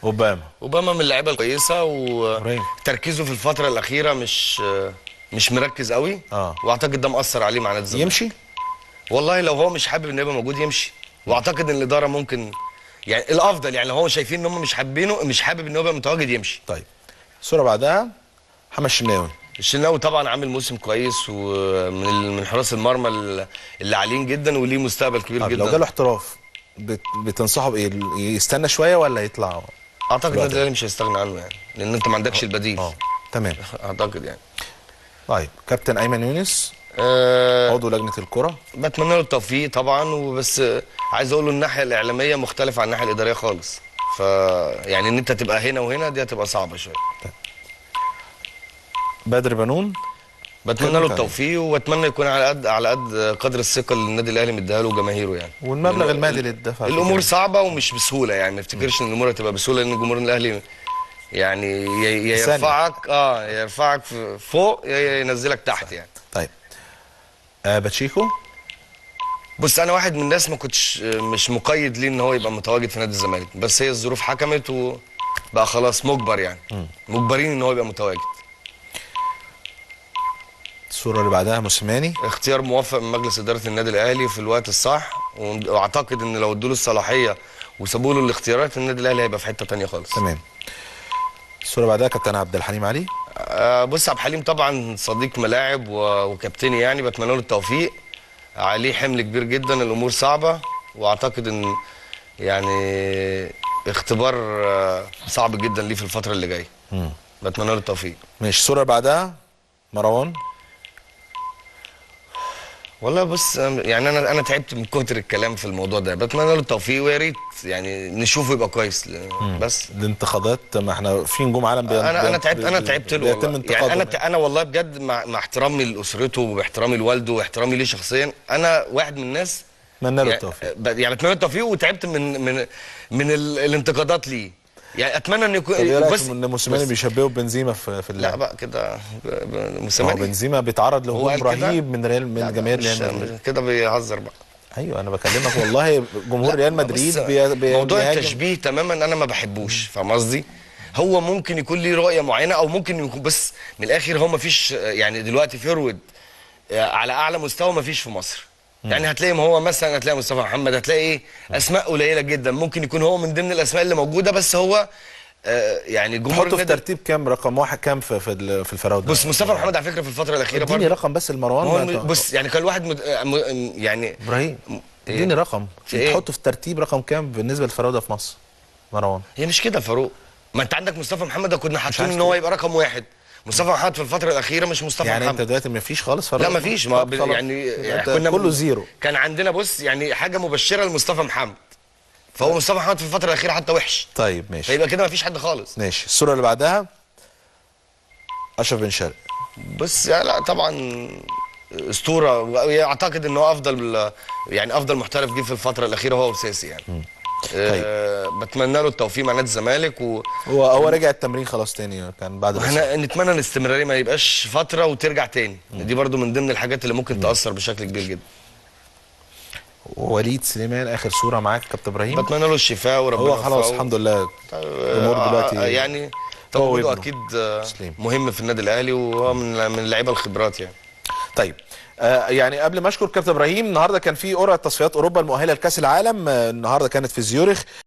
اوباما من اللعيبه الكويسه، وتركيزه في الفتره الاخيره مش مركز قوي. واعتقد ده مأثر عليه مع نادي الزمالك. يمشي؟ والله لو هو مش حابب انه يبقى موجود يمشي، واعتقد ان الاداره ممكن يعني الافضل، يعني لو هو شايفين ان هم مش حابينه، مش حابب ان هو يبقى متواجد، يمشي. طيب الصوره بعدها محمد الشناوي. الشناوي طبعا عامل موسم كويس، ومن حراس المرمى اللي عاليين جدا وليه مستقبل كبير جدا. لو جاله احتراف بتنصحه بايه؟ يستنى شويه ولا يطلع؟ اعتقد النادي الاهلي مش هيستغنى عنه، يعني لان انت ما عندكش البديل. تمام. اعتقد يعني. طيب كابتن ايمن يونس عضو لجنه الكره، بتمنى له التوفيق طبعا، وبس عايز اقول له الناحيه الاعلاميه مختلفه عن الناحيه الاداريه خالص، يعني ان انت تبقى هنا وهنا دي هتبقى صعبه شويه. بدر بنون بتمنى له التوفيق، واتمنى يكون على قد قدر الثقه اللي النادي الاهلي مديها له وجماهيره يعني. والمبلغ المالي اللي اتدفع. الامور صعبه ومش بسهوله، يعني ما افتكرش ان الامور هتبقى بسهوله، لان جمهور الاهلي يعني يرفعك فوق ينزلك تحت يعني. طيب باتشيكو. بص انا واحد من الناس ما كنتش مش مقيد ليه ان هو يبقى متواجد في نادي الزمالك، بس هي الظروف حكمت وبقى خلاص مجبر، يعني مجبرين ان هو يبقى متواجد. الصوره اللي بعدها موسيماني. اختيار موفق من مجلس اداره النادي الاهلي في الوقت الصح، واعتقد ان لو ادوا له الصلاحيه وسابوا له الاختيارات النادي الاهلي هيبقى في حته ثانيه خالص. تمام. الصوره اللي بعدها كابتن عبد الحليم علي. بص عبد الحليم طبعا صديق ملاعب وكابتني، يعني بتمنى له التوفيق. عليه حمل كبير جدا، الامور صعبه، واعتقد ان يعني اختبار صعب جدا ليه في الفتره اللي جايه. بتمنى له التوفيق. ماشي. الصوره اللي بعدها مروان. والله بص يعني انا تعبت من كتر الكلام في الموضوع ده، بتمنى له التوفيق، ويا ريت يعني نشوفه يبقى كويس. بس الانتقادات، ما احنا في نجوم عالم انا تعبت له والله. يعني انا والله بجد مع احترامي لاسرته واحترامي لوالده واحترامي ليه شخصيا، انا واحد من الناس اتمنى له التوفيق، يعني اتمنى له التوفيق، وتعبت من الانتقادات ليه. يعني اتمنى ان يكون. طب ايه رايك ان موسيماني بيشبهه ببنزيما في لا بقى كده موسيماني بنزيما بيتعرض لهجوم رهيب من جماهير ريال مدريد كده بيهزر بقى. ايوه انا بكلمك والله، جمهور ريال مدريد موضوع التشبيه تماما انا ما بحبوش، فاهم قصدي؟ هو ممكن يكون ليه رؤيه معينه، او ممكن يكون، بس من الاخر هو ما فيش يعني دلوقتي فيرود على اعلى مستوى ما فيش في مصر. يعني هتلاقي هو مثلا هتلاقي مصطفى محمد، هتلاقي ايه اسماء قليله جدا، ممكن يكون هو من ضمن الاسماء اللي موجوده، بس هو يعني جمهور تحطه في ترتيب كام، رقم واحد كام في الفراوده؟ بص مصطفى محمد على فكره في الفتره الاخيره اديني رقم بس المروان. بص يعني كان واحد يعني ابراهيم اديني رقم تحطه في ترتيب رقم كام بالنسبه للفراوده في مصر مروان؟ هي مش كده فاروق، ما انت عندك مصطفى محمد كنا حاطين ان هو يبقى رقم واحد. مصطفى محمد في الفتره الاخيره مش مصطفى يعني محمد. انت دلوقتي ما فيش خالص لا ما فيش، يعني كنا كله زيرو. كان عندنا بص يعني حاجه مبشره لمصطفى محمد، فهو مصطفى محمد في الفتره الاخيره حتى وحش. طيب ماشي، فيبقى كده ما فيش حد خالص. ماشي. الصوره اللي بعدها اشرف بن شرقي. بص يعني لا طبعا اسطوره، اعتقد ان هو افضل محترف جه في الفتره الاخيره هو وساسي يعني. طيب. بتمنى له التوفيق مع نادي الزمالك هو رجع التمرين خلاص تاني، كان بعد احنا نتمنى الاستمراريه، ما يبقاش فتره وترجع تاني. دي برضو من ضمن الحاجات اللي ممكن تاثر بشكل كبير جدا. وليد سليمان اخر صوره معاك كابتن ابراهيم. بتمنى له الشفاء وربنا هو خلاص الحمد لله الامور دلوقتي يعني تواجده اكيد مهم في النادي الاهلي، وهو من اللعيبه الخبرات يعني. طيب يعني قبل ما اشكر كابتن ابراهيم، النهارده كان في قرعه تصفيات اوروبا المؤهله لكاس العالم، النهارده كانت في زيورخ.